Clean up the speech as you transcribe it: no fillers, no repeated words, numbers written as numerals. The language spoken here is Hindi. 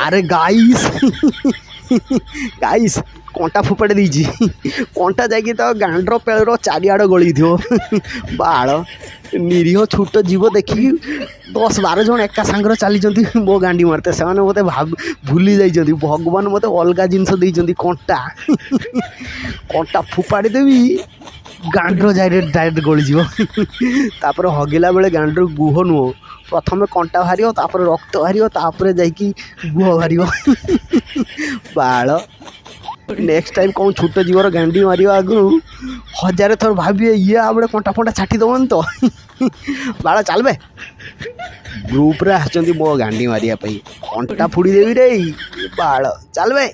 আরে গাইস গাইস कंटा फोपाड़ी देजी कंटा जाकि तो गांडर पेड़ चारिआड़ गली थो बाड़ निरीह छोट जीव देखिकी 10-12 जन एका सांगर चली मो गांडी मारते से मत भूली जाइए भगवान मत अलग जिनस कंटा कंटा फोपाड़ी देवी गांडर जाए डायरेक्ट गलीज हगिला बेले गांडर गुह नुह प्रथम कंटा बाहर रक्त बाहर जाकि गुह बाहर बाड़ नेक्स्ट टाइम कौन छोट जीवर गांडी मार आगु 1000 थर भाविए ये आगे कंटा फंटा छाटी दबन तो बाड़ा चलबे ग्रुप रे आछंती मो गांडी मारिया पई कंटा फुड़ी देवी रे बाड़ चलबे